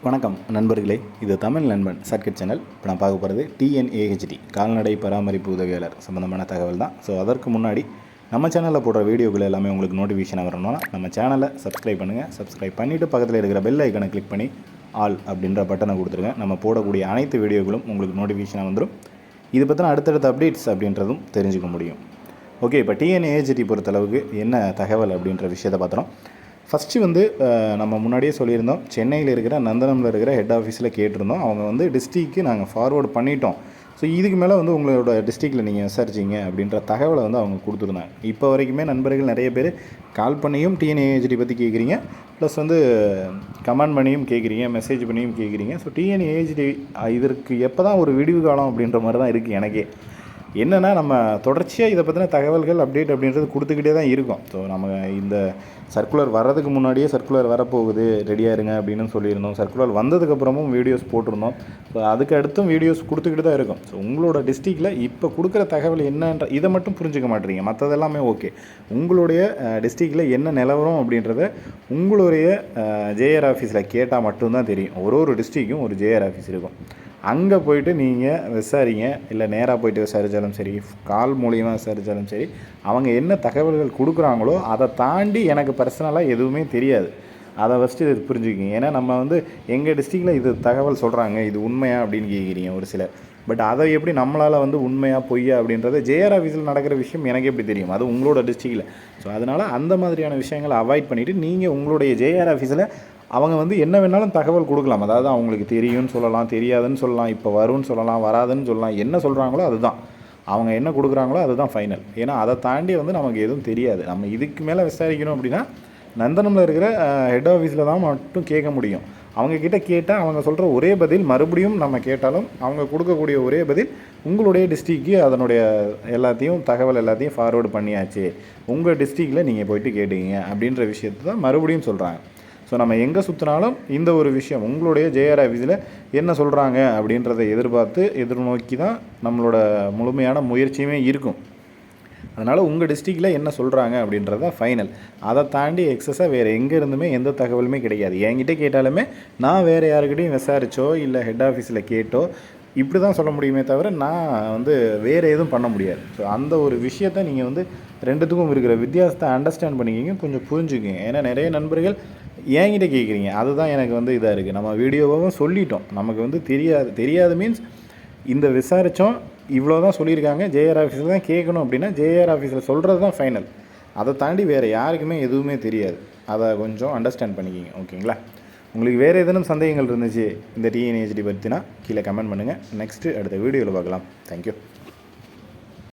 வணக்கம் நண்பர்களே, இது தமிழ் நண்பன் சர்க்கிட் சேனல். இப்போ நான் பார்க்க போகிறது டிஎன்ஏஹெச்டி கால்நடை பராமரிப்பு உதவியாளர் சம்மந்தமான தகவல் தான். ஸோ அதற்கு முன்னாடி நம்ம சேனலில் போடுற வீடியோக்கள் எல்லாமே உங்களுக்கு நோட்டிஃபிகேஷன் வரணும்னா நம்ம சேனலை சப்ஸ்கிரைப் பண்ணுங்கள். சப்ஸ்கிரைப் பண்ணிவிட்டு பக்கத்தில் இருக்கிற பெல் ஐக்கனை கிளிக் பண்ணி ஆல் அப்படின்ற பட்டனை கொடுத்துருங்க. நம்ம போடக்கூடிய அனைத்து வீடியோக்களும் உங்களுக்கு நோட்டிஃபிகேஷனாக வந்துடும். இது பற்றின அடுத்தடுத்த அப்டேட்ஸ் அப்படின்றதும் தெரிஞ்சுக்க முடியும். ஓகே, இப்போ டிஎன்ஏஹெச்டி பொறுத்தளவுக்கு என்ன தகவல் அப்படின்ற விஷயத்தை பார்த்துறோம். ஃபஸ்ட்டு நம்ம முன்னாடியே சொல்லியிருந்தோம், சென்னையில் இருக்கிற நந்தனமில் இருக்கிற ஹெட் ஆஃபீஸில் கேட்டிருந்தோம். அவங்க டிஸ்ட்ரிக்கு நாங்கள் ஃபார்வேர்டு பண்ணிட்டோம். ஸோ இதுக்கு மேலே உங்களோட டிஸ்ட்ரிக்டில் நீங்கள் விசாரிச்சிங்க அப்படின்ற தகவலை அவங்க கொடுத்துருந்தாங்க. இப்போ வரைக்குமே நண்பர்கள் நிறைய பேர் கால் பண்ணியும் டிஎன்ஏஹெச்டி பற்றி கேட்குறீங்க, ப்ளஸ் கமெண்ட் பண்ணியும் கேட்குறீங்க, மெசேஜ் பண்ணியும் கேட்குறீங்க. ஸோ டிஎன்ஏஹெச்டி இதற்கு எப்போ தான் ஒரு விடிவு காலம் அப்படின்ற மாதிரி தான் இருக்குது எனக்கே. என்னென்னா, நம்ம தொடர்ச்சியாக இதை பற்றின தகவல்கள் அப்டேட் அப்படின்றது கொடுத்துக்கிட்டே தான் இருக்கோம். ஸோ நம்ம இந்த சர்க்குலர் வர்றதுக்கு முன்னாடியே சர்க்குலர் வரப்போகுது, ரெடியாக இருங்க அப்படின்னு சொல்லியிருந்தோம். சர்க்குலர் வந்ததுக்கப்புறமும் வீடியோஸ் போட்டிருந்தோம். ஸோ அதுக்கு அடுத்தும் வீடியோஸ் கொடுத்துக்கிட்டு தான் இருக்கும். ஸோ உங்களோட டிஸ்ட்ரிக்டில் இப்போ கொடுக்குற தகவல் என்னன்ற இதை மட்டும் புரிஞ்சுக்க மாட்டேறீங்க, மற்றதெல்லாமே ஓகே. உங்களுடைய டிஸ்ட்ரிக்டில் என்ன நிலவரம் அப்படின்றத உங்களுடைய ஜேஆர் ஆஃபீஸில் கேட்டால் மட்டும்தான் தெரியும். ஒரு டிஸ்ட்ரிக்கும் ஒரு ஜேஆர் ஆஃபீஸ் இருக்கும். அங்கே போய்ட்டு நீங்கள் விசாரிங்க, இல்லை நேராக போய்ட்டு விசாரித்தாலும் சரி, கால் மூலியமாக விசாரித்தாலும் சரி, அவங்க என்ன தகவல்கள் கொடுக்குறாங்களோ அதை தாண்டி எனக்கு பர்சனலாக எதுவுமே தெரியாது. அதை ஃபஸ்ட்டு இது புரிஞ்சுக்கிங்க. ஏன்னா நம்ம எங்கள் டிஸ்ட்ரிக்டில் இது தகவல் சொல்கிறாங்க, இது உண்மையா அப்படின்னு கேட்குறீங்க ஒரு சிலர். பட் அதை எப்படி நம்மளால் உண்மையா பொய்யா அப்படின்றத ஜேஆர் ஆஃபீஸில் நடக்கிற விஷயம் எனக்கு எப்படி தெரியும், அது உங்களோட டிஸ்ட்ரிக்டில். ஸோ அதனால் அந்த மாதிரியான விஷயங்களை அவாய்ட் பண்ணிவிட்டு நீங்கள் உங்களுடைய ஜேஆர் ஆஃபீஸில் அவங்க என்ன வேணாலும் தகவல் கொடுக்கலாம். அதாவது அவங்களுக்கு தெரியும்னு சொல்லலாம், தெரியாதுன்னு சொல்லலாம், இப்போ வரும்னு சொல்லலாம், வராதுன்னு சொல்லலாம். என்ன சொல்கிறாங்களோ அதுதான், அவங்க என்ன கொடுக்குறாங்களோ அதுதான் ஃபைனல். ஏன்னா அதை தாண்டி நமக்கு எதுவும் தெரியாது. நம்ம இதுக்கு மேலே விசாரிக்கணும் அப்படின்னா நந்தனமில் இருக்கிற ஹெட் ஆஃபீஸில் தான் மட்டும் கேட்க முடியும். அவங்கக்கிட்ட கேட்டால் அவங்க சொல்கிற ஒரே பதில், மறுபடியும் நம்ம கேட்டாலும் அவங்க கொடுக்கக்கூடிய ஒரே பதில், உங்களுடைய டிஸ்ட்ரிக்கு அதனுடைய தகவல் எல்லாத்தையும் ஃபார்வேர்டு பண்ணியாச்சு, உங்கள் டிஸ்ட்ரிக்டில் நீங்கள் போய்ட்டு கேட்டீங்க அப்படின்ற விஷயத்தை தான் மறுபடியும் சொல்கிறாங்க. ஸோ நம்ம எங்கே சுற்றினாலும் இந்த ஒரு விஷயம் உங்களுடைய ஜேஆர் ஆஃபீஸில் என்ன சொல்கிறாங்க அப்படின்றத எதிர்நோக்கி தான் நம்மளோட முழுமையான முயற்சியுமே இருக்கும். அதனால் உங்கள் டிஸ்ட்ரிக்டில் என்ன சொல்கிறாங்க அப்படின்றத ஃபைனல். அதை தாண்டி எக்ஸஸாக வேறு எங்கே இருந்துமே எந்த தகவலுமே கிடையாது. என்கிட்ட கேட்டாலுமே நான் வேறு யாருக்கிட்டையும் விசாரித்தோ இல்லை ஹெட் ஆஃபீஸில் கேட்டோ இப்படி தான் சொல்ல முடியுமே தவிர நான் வேறு எதுவும் பண்ண முடியாது. ஸோ அந்த ஒரு விஷயத்தை நீங்கள் ரெண்டுத்துக்கும் இருக்கிற வித்தியாசத்தை அண்டர்ஸ்டாண்ட் பண்ணிக்கிங்க, கொஞ்சம் புரிஞ்சுக்கிங்க. ஏன்னா நிறைய நண்பர்கள் என்கிட்ட கேட்குறீங்க, அதுதான் எனக்கு இதாக இருக்குது. நம்ம வீடியோவும் சொல்லிட்டோம், நமக்கு தெரியாது மீன்ஸ் இந்த விசாரித்தோம், இவ்வளோ தான் சொல்லியிருக்காங்க, ஜேஆர் ஆஃபீஸில் தான் கேட்கணும் அப்படின்னா ஜேஆர் ஆஃபீஸில் சொல்கிறது தான் ஃபைனல். அதை தாண்டி வேறு யாருக்குமே எதுவுமே தெரியாது. அதை கொஞ்சம் அண்டர்ஸ்டாண்ட் பண்ணிக்கிங்க, ஓகேங்களா? உங்களுக்கு வேறு ஏதேனும் சந்தேகங்கள் இருந்துச்சு இந்த டிஎன்ஏஹெச்டி பற்றினா கீழே கமெண்ட் பண்ணுங்கள். நெக்ஸ்ட்டு அடுத்த வீடியோவில் பார்க்கலாம். தேங்க்யூ.